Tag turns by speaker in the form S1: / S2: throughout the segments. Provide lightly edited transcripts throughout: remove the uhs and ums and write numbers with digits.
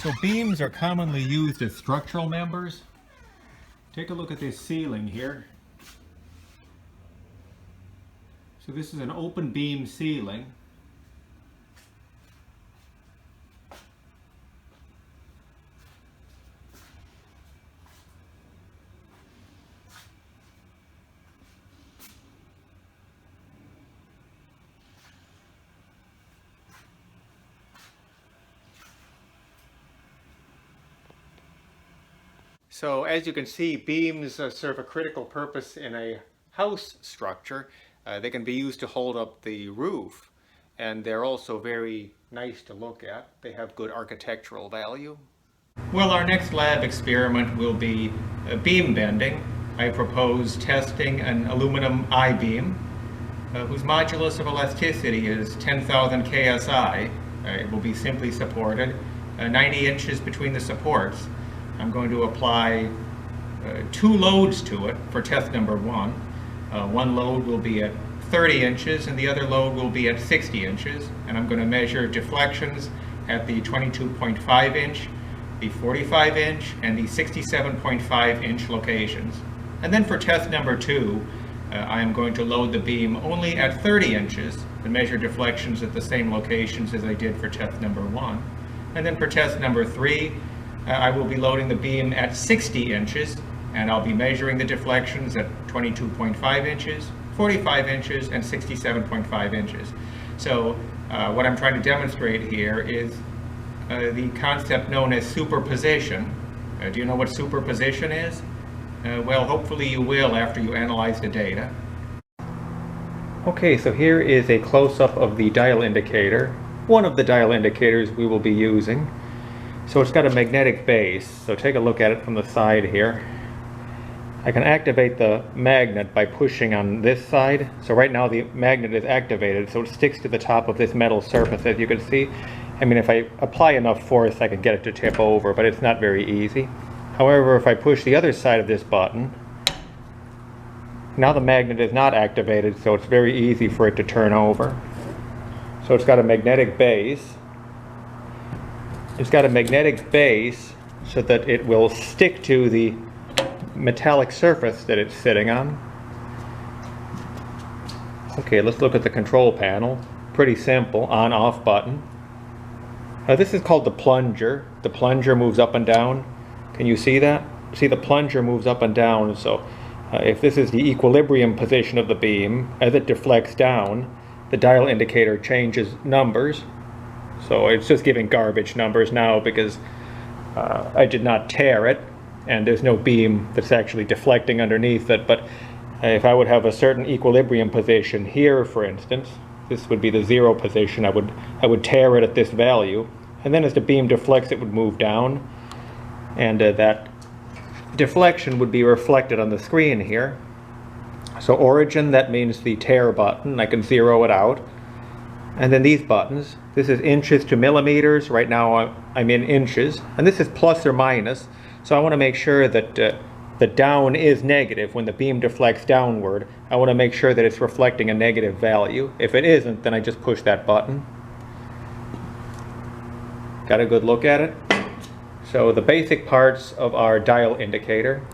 S1: So beams are commonly used as structural members. Take a look at this ceiling here. So this is an open beam ceiling. So as you can see, beams serve a critical purpose in a house structure. They can be used to hold up the roof, and they're also very nice to look at. They have good architectural value. Well, our next lab experiment will be beam bending. I propose testing an aluminum I-beam whose modulus of elasticity is 10,000 ksi. It will be simply supported 90 inches between the supports. I'm going to apply 2 loads to it for test number 1. One load will be at 30 inches and the other load will be at 60 inches. And I'm going to measure deflections at the 22.5 inch, the 45 inch, and the 67.5 inch locations. And then for test number 2, I am going to load the beam only at 30 inches and measure deflections at the same locations as I did for test number 1. And then for test number 3, I will be loading the beam at 60 inches, and I'll be measuring the deflections at 22.5 inches, 45 inches, and 67.5 inches. So what I'm trying to demonstrate here is the concept known as superposition. Do you know what superposition is? Well, hopefully you will after you analyze the data. Okay, so here is a close-up of the dial indicator, one of the dial indicators we will be using. So it's got a magnetic base, so take a look at it from the side here. I can activate the magnet by pushing on this side. So right now the magnet is activated, so it sticks to the top of this metal surface, as you can see. I mean, if I apply enough force, I can get it to tip over, but it's not very easy. However, if I push the other side of this button, now the magnet is not activated, so it's very easy for it to turn over. So it's got a magnetic base. It's got a magnetic base so that it will stick to the metallic surface that it's sitting on. Okay, let's look at the control panel. Pretty simple, on-off button. This is called the plunger. The plunger moves up and down. Can you see that? See, the plunger moves up and down, so if this is the equilibrium position of the beam, as it deflects down, the dial indicator changes numbers. So it's just giving garbage numbers now because I did not tear it and there's no beam that's actually deflecting underneath it. But if I would have a certain equilibrium position here, for instance, this would be the 0 position, I would tear it at this value, and then as the beam deflects it would move down, and that deflection would be reflected on the screen here. So origin, that means the tear button, I can zero it out. And then these buttons, this is inches to millimeters. Right now I'm in inches, and this is plus or minus. So I want to make sure that the down is negative. When the beam deflects downward, I want to make sure that it's reflecting a negative value. If it isn't, then I just push that button. Got a good look at it? So the basic parts of our dial indicator.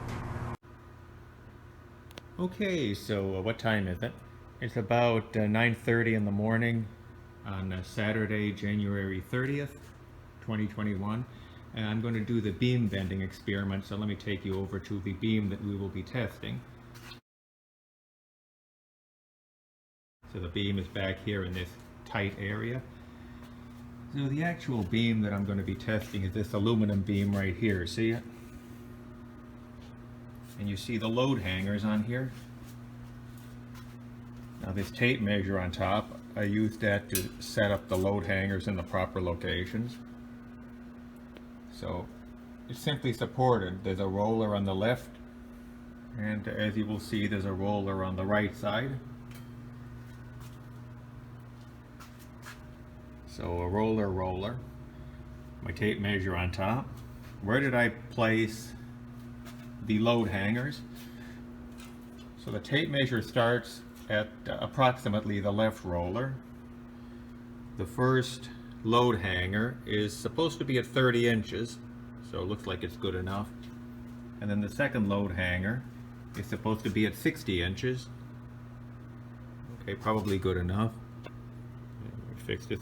S1: Okay, so what time is it? It's about 9:30 in the morning on Saturday, January 30th, 2021. And I'm going to do the beam bending experiment, so let me take you over to the beam that we will be testing. So the beam is back here in this tight area. So the actual beam that I'm going to be testing is this aluminum beam right here, see it? And you see the load hangers on here. Now this tape measure on top, I used that to set up the load hangers in the proper locations. So it's simply supported. There's a roller on the left, and as you will see, there's a roller on the right side. So a roller, my tape measure on top. Where did I place the load hangers? So the tape measure starts at approximately the left roller. The first load hanger is supposed to be at 30 inches, so it looks like it's good enough. And then the second load hanger is supposed to be at 60 inches. Okay, probably good enough. Fix this,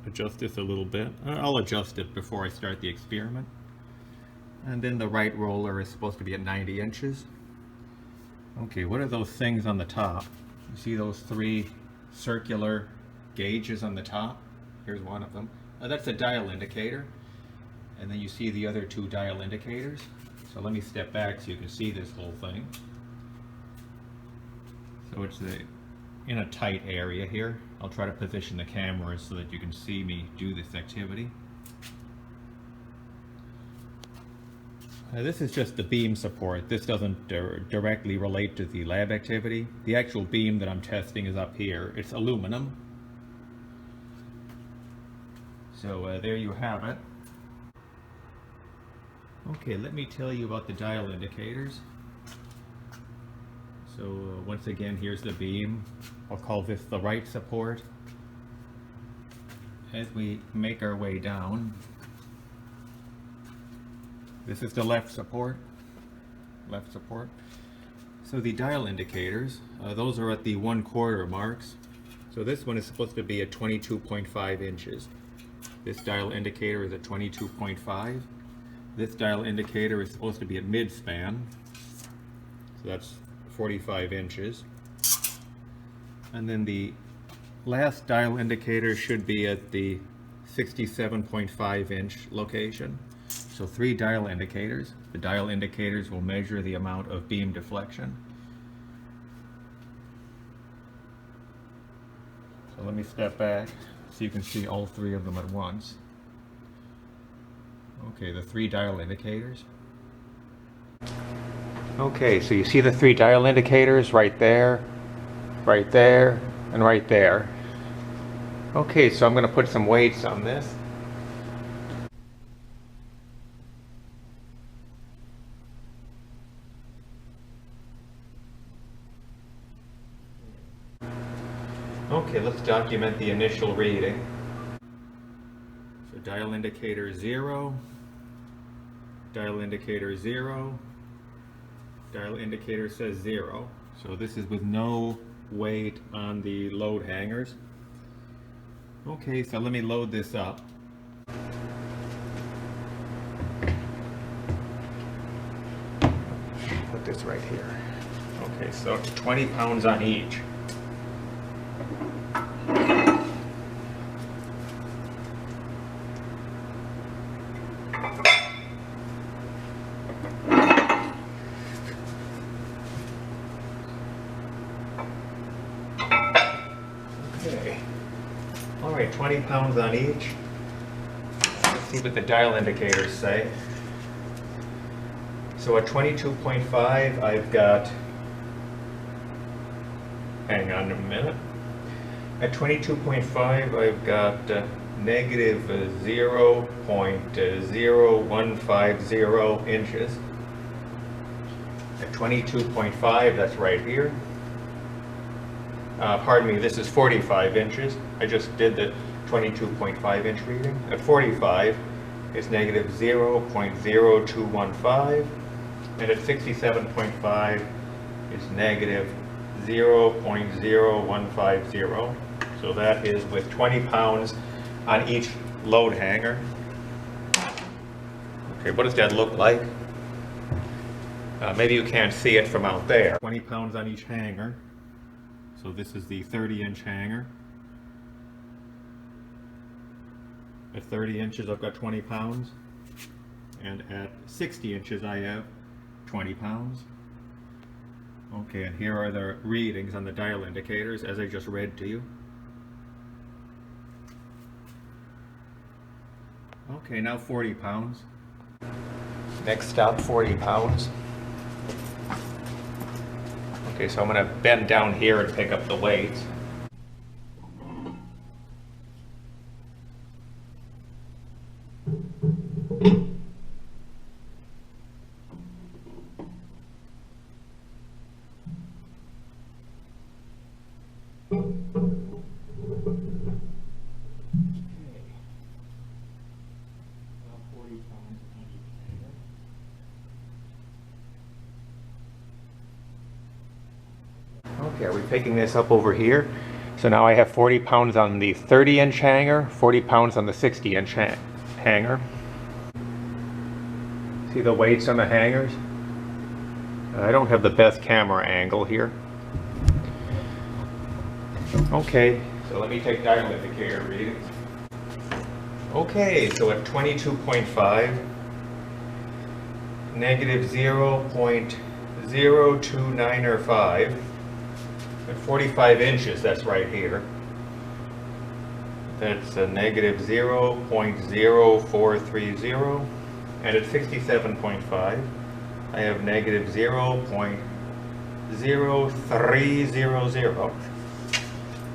S1: adjust this a little bit. I'll adjust it before I start the experiment. And then the right roller is supposed to be at 90 inches. Okay, what are those things on the top? You see those three circular gauges on the top? Here's one of them. That's a dial indicator. And then you see the other two dial indicators. So let me step back so you can see this whole thing. So it's in a tight area here. I'll try to position the camera so that you can see me do this activity. This is just the beam support. This doesn't directly relate to the lab activity. The actual beam that I'm testing is up here. It's aluminum. So there you have it. Okay, let me tell you about the dial indicators. So once again, here's the beam. I'll call this the right support. As we make our way down, this is the left support. Left support. So the dial indicators, those are at the 1/4 marks. So this one is supposed to be at 22.5 inches. This dial indicator is at 22.5. This dial indicator is supposed to be at mid-span. So that's 45 inches. And then the last dial indicator should be at the 67.5 inch location. So 3 dial indicators. The dial indicators will measure the amount of beam deflection. So let me step back so you can see all 3 of them at once. Okay, the 3 dial indicators. Okay, so you see the 3 dial indicators right there, and right there. Okay, so I'm going to put some weights on this. Okay, let's document the initial reading. So dial indicator 0, dial indicator 0, dial indicator says 0. So this is with no weight on the load hangers. Okay, so let me load this up. Put this right here. Okay, so it's 20 pounds on each. Okay. All right, 20 pounds on each. Let's see what the dial indicators say. So at 22.5, I've got, hang on a minute. At 22.5, I've got negative 0.0150 inches. At 22.5, that's right here. Pardon me, this is 45 inches. I just did the 22.5 inch reading. At 45, it's negative 0.0215. And at 67.5, it's negative 0.0150. So that is with 20 pounds on each load hanger. Okay, what does that look like? Maybe you can't see it from out there. 20 pounds on each hanger. So this is the 30-inch hanger. At 30 inches, I've got 20 pounds. And at 60 inches, I have 20 pounds. Okay, and here are the readings on the dial indicators as I just read to you. Okay, now 40 pounds. Next stop, 40 pounds. Okay, so I'm going to bend down here and pick up the weights. picking this up over here. So now I have 40 pounds on the 30-inch hanger, 40 pounds on the 60-inch hanger. See the weights on the hangers? I don't have the best camera angle here. Okay, so let me take dial indicator readings. Okay, so at 22.5, negative 0.0295, at 45 inches, that's right here. That's a negative 0.0430, and at 67.5, I have negative 0.0300.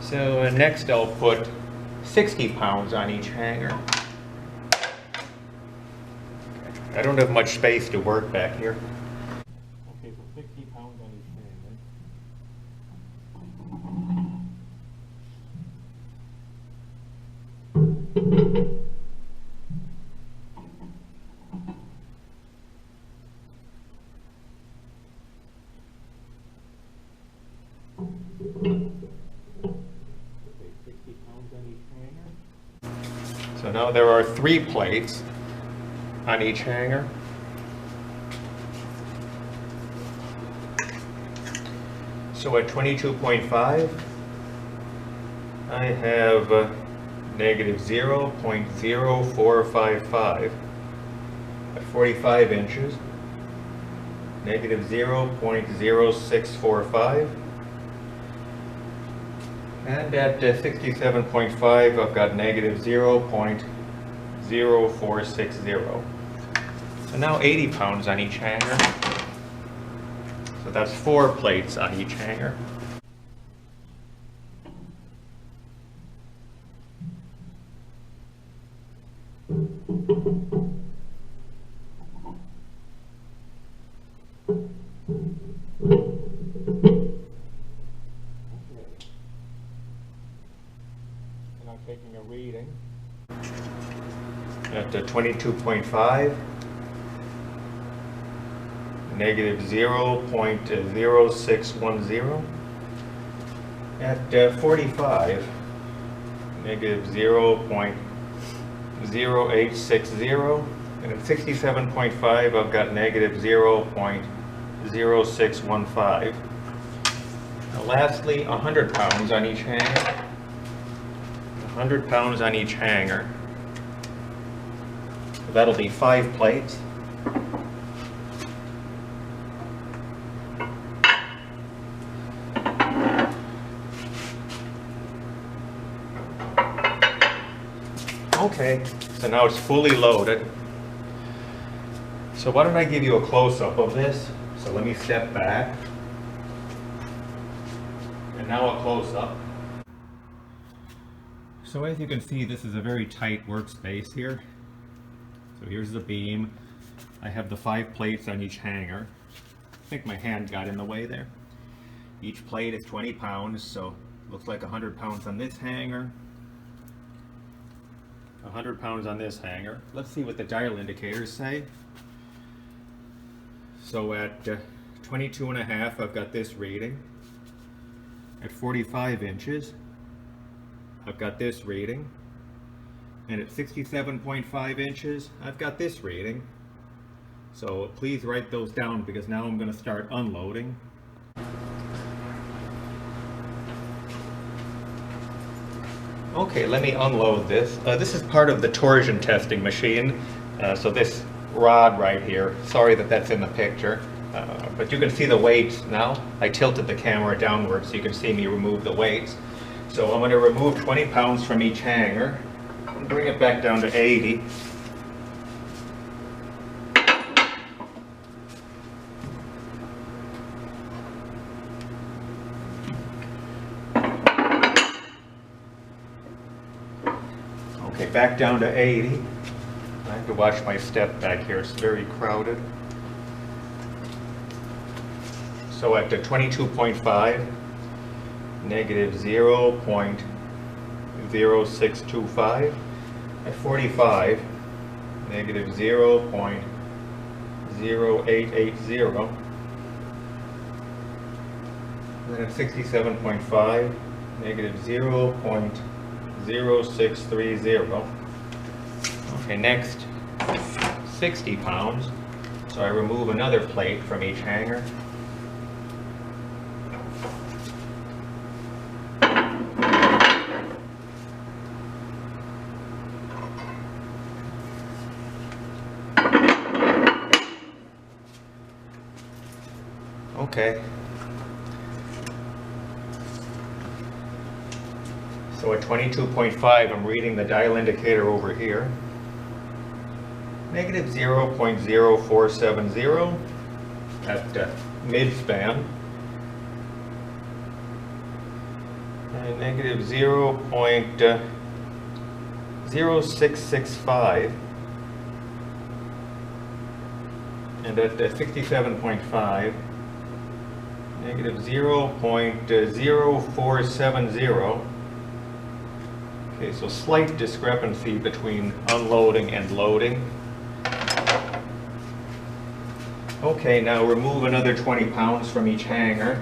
S1: So next I'll put 60 pounds on each hanger. I don't have much space to work back here. Okay, so 60 pounds on each hanger. So now there are 3 plates on each hanger. So at 22.5, I have negative 0.0455. At 45 inches, negative 0.0645. And at 67.5, I've got negative 0.0460. So now 80 pounds on each hanger. So that's 4 plates on each hanger. Taking a reading at 22.5, negative 0.0610, at 45, negative 0.0860, and at 67.5 I've got negative 0.0615. Now lastly, 100 pounds on each hanger. 100 pounds on each hanger. So that'll be 5 plates. Okay, so now it's fully loaded. So why don't I give you a close-up of this? So let me step back. And now a close-up. So as you can see, this is a very tight workspace here. So here's the beam. I have the 5 plates on each hanger. I think my hand got in the way there. Each plate is 20 pounds, so looks like 100 pounds on this hanger. 100 pounds on this hanger. Let's see what the dial indicators say. So at 22.5, I've got this reading. At 45 inches, I've got this reading, and at 67.5 inches, I've got this reading. So please write those down because now I'm going to start unloading. Okay, let me unload this. This is part of the torsion testing machine. So this rod right here, sorry that that's in the picture, but you can see the weights now. I tilted the camera downward so you can see me remove the weights. So I'm going to remove 20 pounds from each hanger and bring it back down to 80. Okay, back down to 80. I have to watch my step back here, it's very crowded. So at 22.5, negative 0.0625. At 45, negative 0.0880. And then at 67.5, negative 0.0630. Okay, next 60 pounds. So I remove another plate from each hanger. Okay. So at 22.5, I'm reading the dial indicator over here. Negative 0.0470 at mid-span. And negative 0.0665. And at 67.5, negative 0.0470. Okay, so slight discrepancy between unloading and loading. Okay, now remove another 20 pounds from each hanger.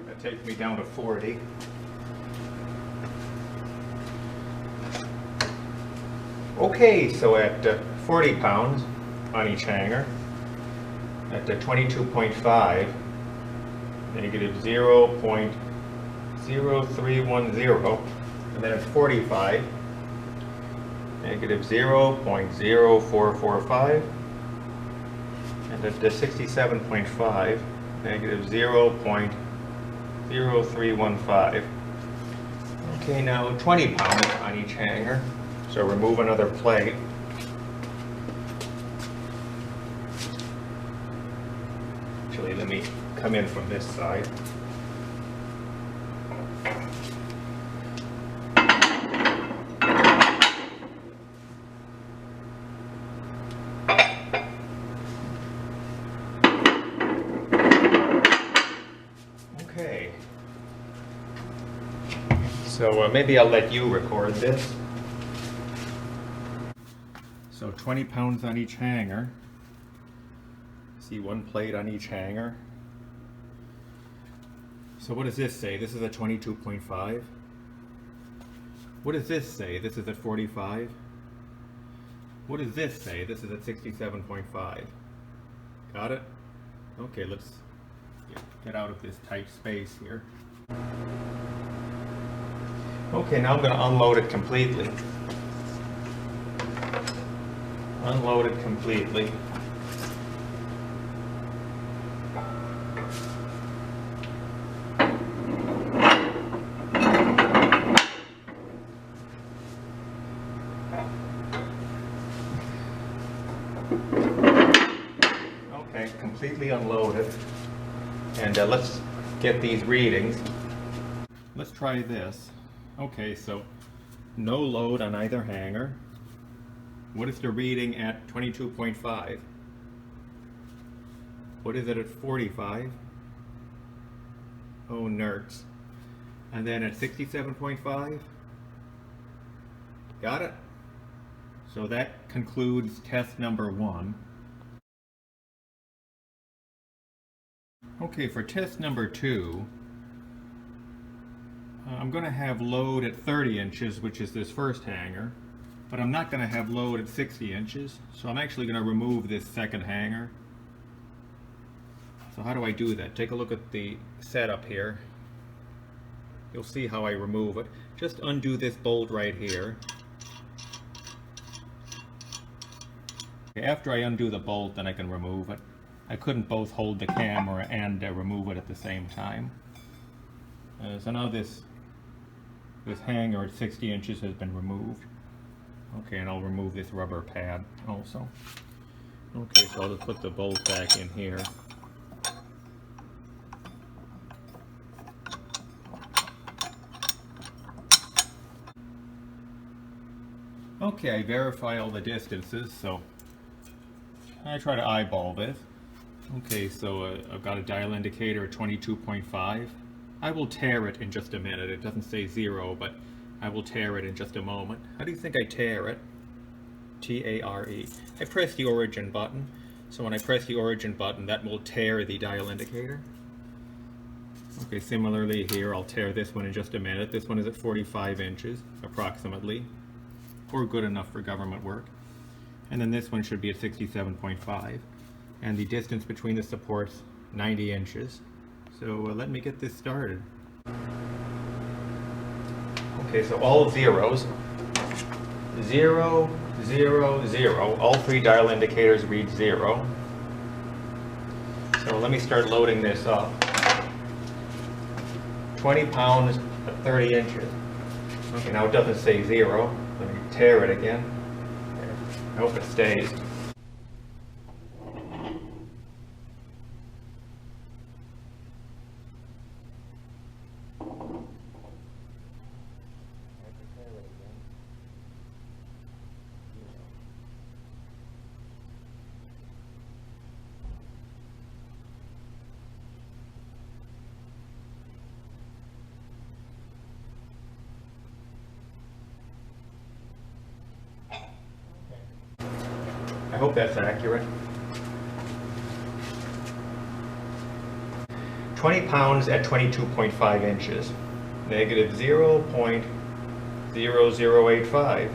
S1: That takes me down to 40. Okay, so at 40 pounds on each hanger, at 22.5, negative 0.0310, and then at 45, negative 0.0445, and at 67.5, negative 0.0315. Okay, now 20 pounds on each hanger. So remove another plate. Actually, let me come in from this side. Okay. So maybe I'll let you record this. So 20 pounds on each hanger. See, one plate on each hanger. So what does this say? This is at 22.5. What does this say? This is at 45. What does this say? This is at 67.5. Got it? Okay, let's get out of this tight space here. Okay, now I'm going to unload it completely. Unload it completely. Okay, completely unloaded. And let's get these readings. Let's try this. Okay, so no load on either hanger. What is the reading at 22.5? What is it at 45? Oh, nerds. And then at 67.5? Got it? So that concludes test number 1. Okay, for test number 2, I'm going to have load at 30 inches, which is this first hanger. But I'm not going to have load at 60 inches, so I'm actually going to remove this second hanger. So how do I do that? Take a look at the setup here. You'll see how I remove it. Just undo this bolt right here. After I undo the bolt, then I can remove it. I couldn't both hold the camera and remove it at the same time. So now this hanger at 60 inches has been removed. Okay, and I'll remove this rubber pad also. Okay, so I'll just put the bolt back in here. Okay, I verify all the distances, so I try to eyeball this. Okay, so I've got a dial indicator at 22.5. I will tare it in just a minute. It doesn't say 0, but I will tare it in just a moment. How do you think I tare it? T-A-R-E. I press the origin button. So when I press the origin button, that will tear the dial indicator. Okay, similarly here, I'll tear this one in just a minute. This one is at 45 inches, approximately, or good enough for government work. And then this one should be at 67.5. And the distance between the supports, 90 inches. So let me get this started. Okay, so all zeros. 0, 0, 0. All three dial indicators read 0. So let me start loading this up. 20 pounds at 30 inches. Okay, now it doesn't say 0. Let me tear it again. There. I hope it stays. I hope that's accurate. 20 pounds at 22.5 inches, negative 0.0085.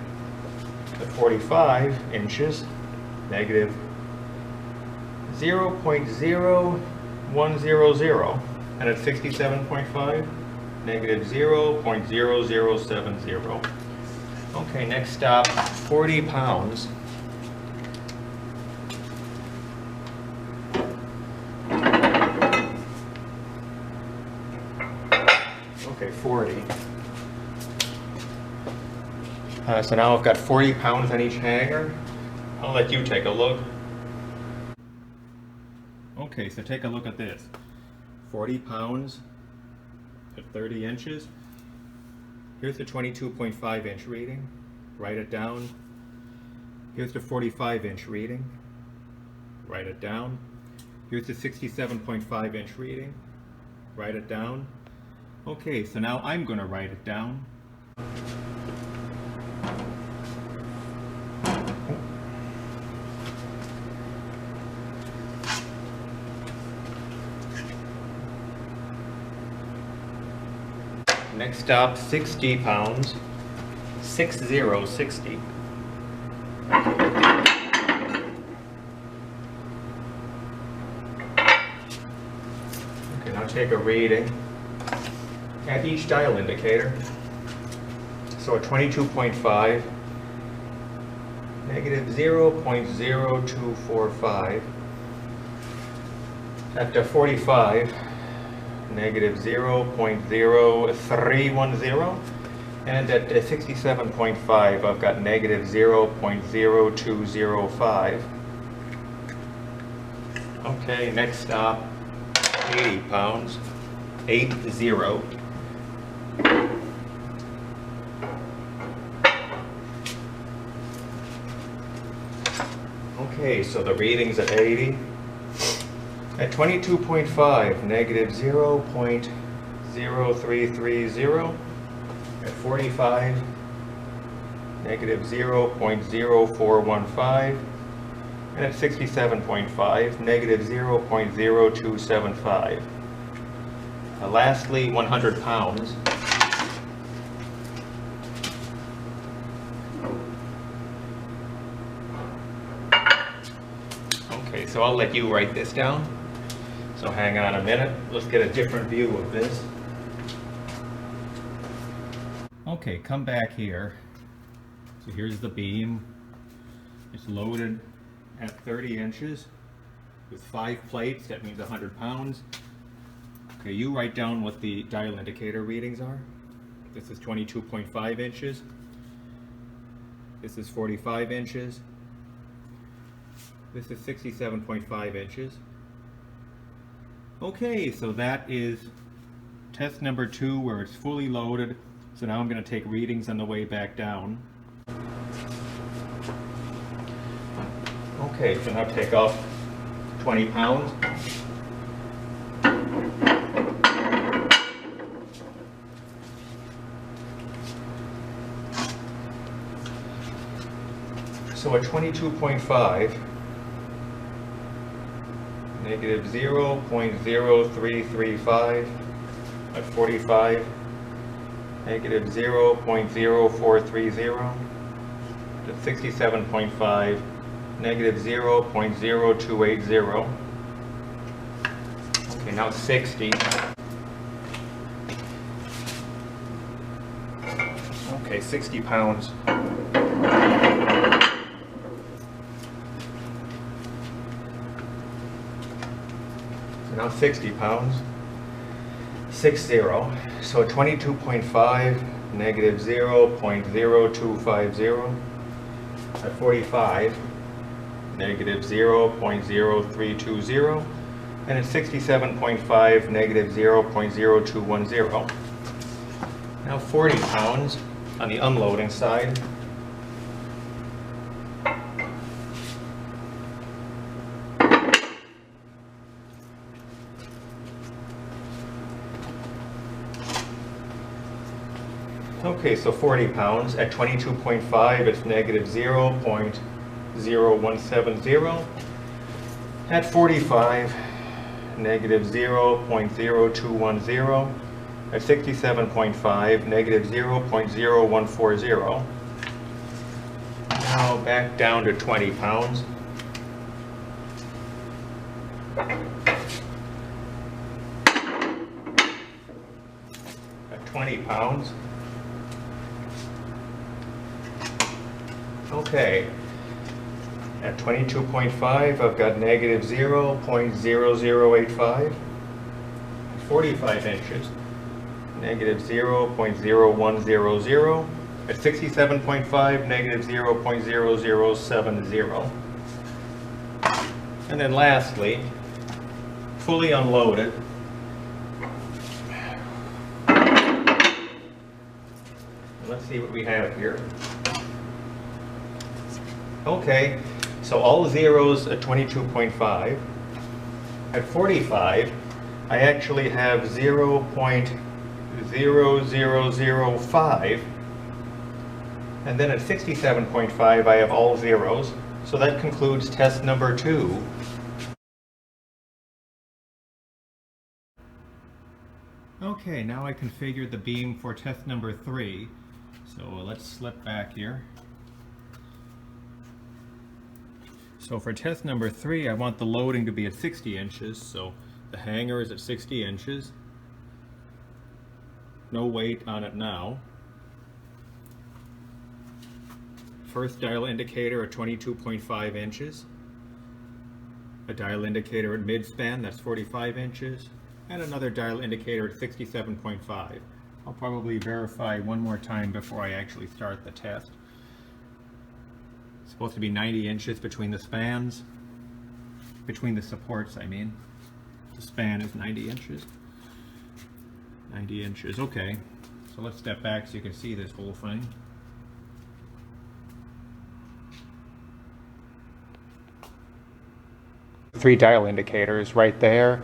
S1: At 45 inches, negative 0.0100. And at 67.5, negative 0.0070. Okay, next stop, 40 pounds. Okay, 40. So now I've got 40 pounds on each hanger. I'll let you take a look. Okay, so take a look at this. 40 pounds at 30 inches. Here's the 22.5 inch reading. Write it down. Here's the 45 inch reading. Write it down. Here's the 67.5 inch reading. Write it down. Okay, so now I'm going to write it down. Next stop, 60 pounds. 60. Okay, now take a reading at each dial indicator. So at 22.5, negative 0.0245. At 45, negative 0.0310. And at 67.5, I've got negative 0.0205. Okay, next stop, 80 pounds. 80. Okay, so the reading's at 80. At 22.5, negative 0.0330. At 45, negative 0.0415. And at 67.5, negative 0.0275. Lastly, 100 pounds. Okay, so I'll let you write this down. So hang on a minute. Let's get a different view of this. Okay, come back here. So here's the beam. It's loaded at 30 inches with 5 plates. That means 100 pounds. Okay, you write down what the dial indicator readings are. This is 22.5 inches. This is 45 inches. This is 67.5 inches. Okay, so that is test number 2 where it's fully loaded. So now I'm going to take readings on the way back down. Okay, so now take off 20 pounds. So at 22.5, negative 0.0335. At 45, negative 0.0430. At 67.5, negative 0.0280. Okay, now 60. Okay, 60 pounds. So now 60 pounds. 60. So 22.5, negative 0.0250. At 45, negative 0.0320. And at 67.5, negative 0.0210. Now 40 pounds on the unloading side. Okay, so 40 pounds. At 22.5, it's negative 0.0170. At 45, negative 0.0210. At 67.5, negative 0.0140. Now back down to 20 pounds. At 20 pounds. Okay. At 22.5, I've got negative 0.0085. 45 inches. Negative 0.0100. At 67.5, negative 0.0070. And then lastly, fully unloaded. Let's see what we have here. Okay, so all zeros at 22.5. At 45, I actually have 0.0005. And then at 67.5, I have all zeros. So that concludes test number 2. Okay, now I configured the beam for test number 3. So let's slip back here. So for test number 3, I want the loading to be at 60 inches. So the hanger is at 60 inches. No weight on it now. First dial indicator at 22.5 inches. A dial indicator at mid-span, that's 45 inches. And another dial indicator at 67.5. I'll probably verify one more time before I actually start the test. It's supposed to be 90 inches between the spans. Between the supports, I mean. The span is 90 inches. 90 inches, okay. So let's step back so you can see this whole thing. Three dial indicators, right there,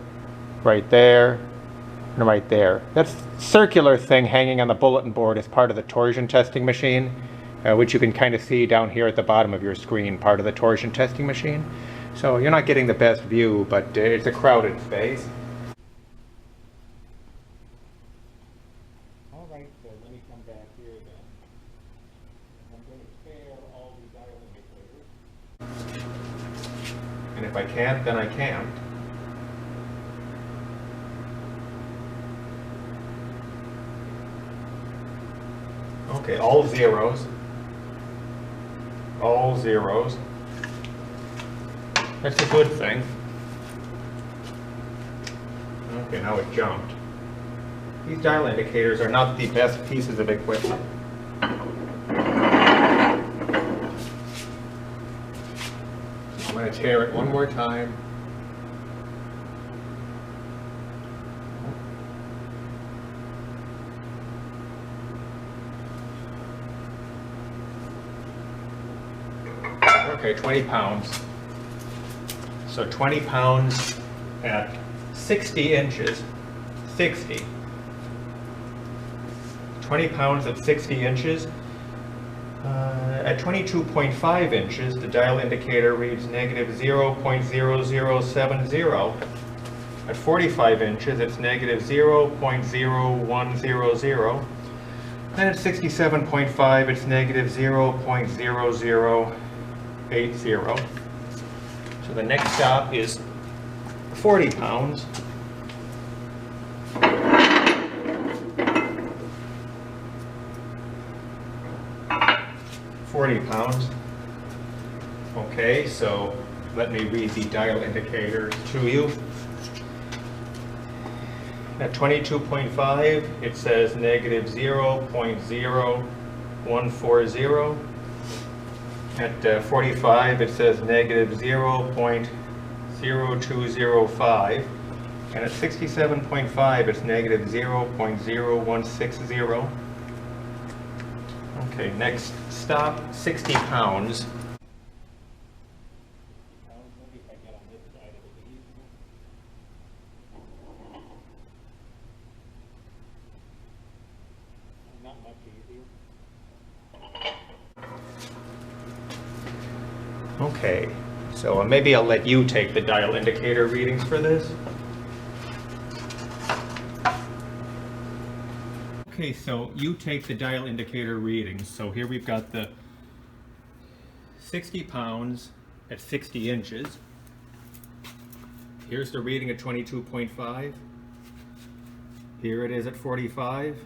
S1: and right there. That circular thing hanging on the bulletin board is part of the torsion testing machine, which you can kind of see down here at the bottom of your screen, part of the torsion testing machine. So you're not getting the best view, but it's a crowded space. All right, so let me come back here then. I'm going to pair all the dial indicators. And if I can't, then I can't. Okay, all zeros. All zeros. That's a good thing. Okay, now it jumped. These dial indicators are not the best pieces of equipment. I'm going to tear it one more time. Okay, 20 pounds. So 20 pounds at 60 inches. 60. 20 pounds at 60 inches. At 22.5 inches, the dial indicator reads negative 0.0070. At 45 inches, it's negative 0.0100. And at 67.5, it's negative 0.0080. So the next stop is 40 pounds. Okay, so let me read the dial indicator to you. At 22.5, it says negative 0.0140. At 45, it says negative 0.0205. And at 67.5, it's negative 0.0160. Okay, next stop, 60 pounds.
S2: Not much easier.
S1: Okay, so maybe I'll let you take the dial indicator readings for this. Okay, so you take the dial indicator readings. So here we've got the 60 pounds at 60 inches. Here's the reading at 22.5. Here it is at 45.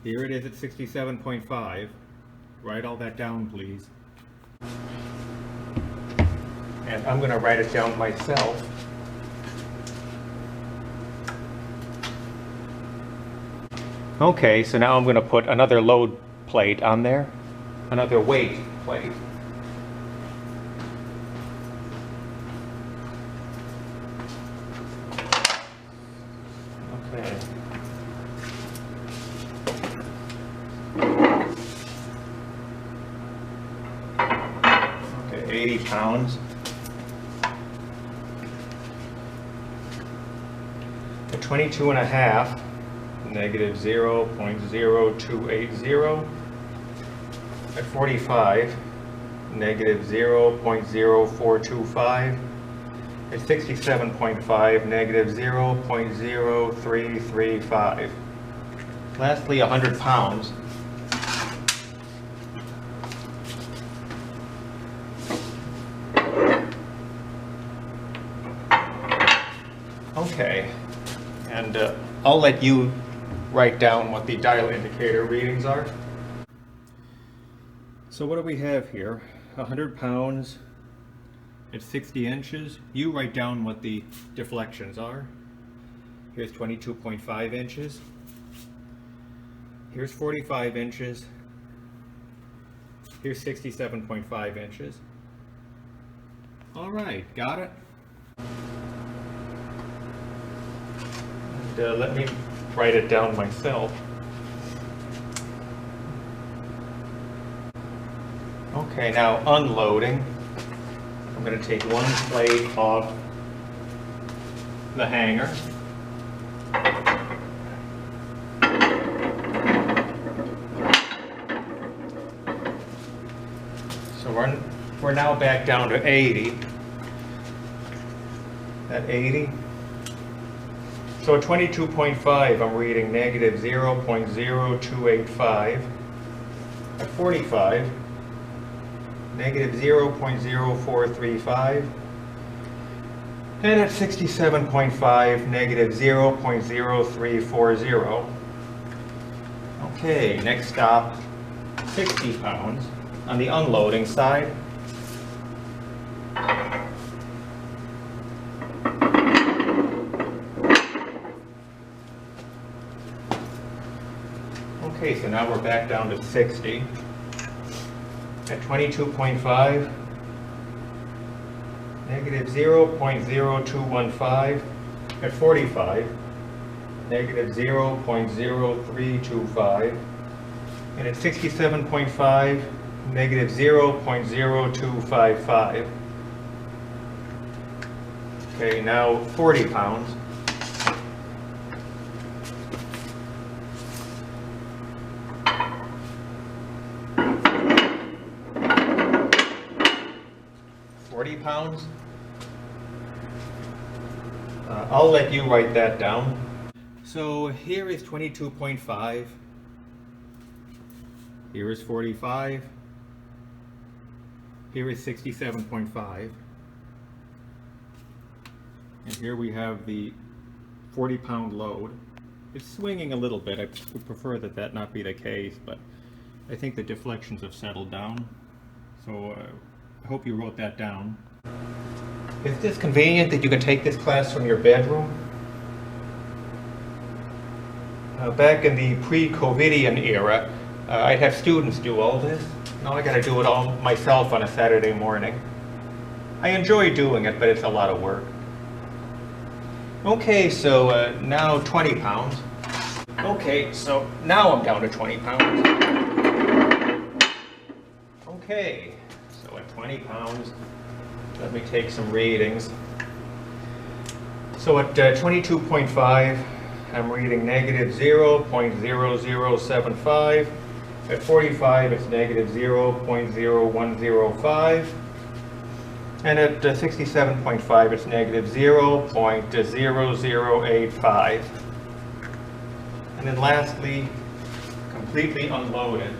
S1: Here it is at 67.5. Write all that down, please. And I'm going to write it down myself. Okay, so now I'm going to put another load plate on there, another weight plate. Okay. Okay, 80 pounds. At 22.5. Negative 0.0280. At 45, negative 0.0425. At 67.5, negative 0.0335. Lastly, 100 pounds. Okay, and I'll let you write down what the dial indicator readings are. So what do we have here? 100 pounds at 60 inches. You write down what the deflections are. Here's 22.5 inches. Here's 45 inches. Here's 67.5 inches. All right, got it? And let me write it down myself. Okay, now unloading. I'm going to take one plate off the hanger. So we're now back down to 80. At 80. So at 22.5, I'm reading negative 0.0285. At 45, negative 0.0435. And at 67.5, negative 0.0340. Okay, next stop, 60 pounds on the unloading side. Okay, so now we're back down to 60. At 22.5, negative 0.0215. At 45, negative 0.0325. And at 67.5, negative 0.0255. Okay, now 40 pounds. 40 pounds. I'll let you write that down. So here is 22.5. Here is 45. Here is 67.5. And here we have the 40-pound load. It's swinging a little bit. I would prefer that that not be the case, but I think the deflections have settled down. So I hope you wrote that down. Is this convenient that you can take this class from your bedroom? Back in the pre-COVIDian era, I'd have students do all this. Now I gotta do it all myself on a Saturday morning. I enjoy doing it, but it's a lot of work. Okay, so now 20 pounds. Okay, so now I'm down to 20 pounds. Okay, so at 20 pounds, let me take some readings. So at 22.5, I'm reading negative 0.0075. At 45, it's negative 0.0105. And at 67.5, it's negative 0.0085. And then lastly, completely unloaded.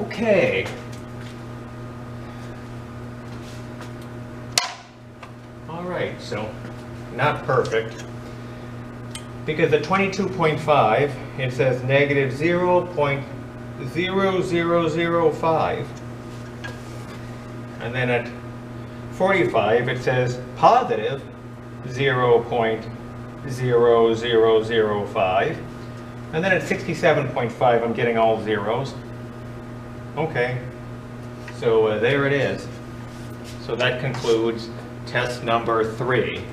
S1: Okay. All right, so not perfect. Because at 22.5, it says negative 0.0005. And then at 45, it says positive 0.0005. And then at 67.5, I'm getting all zeros. Okay, so there it is. So that concludes test number 3.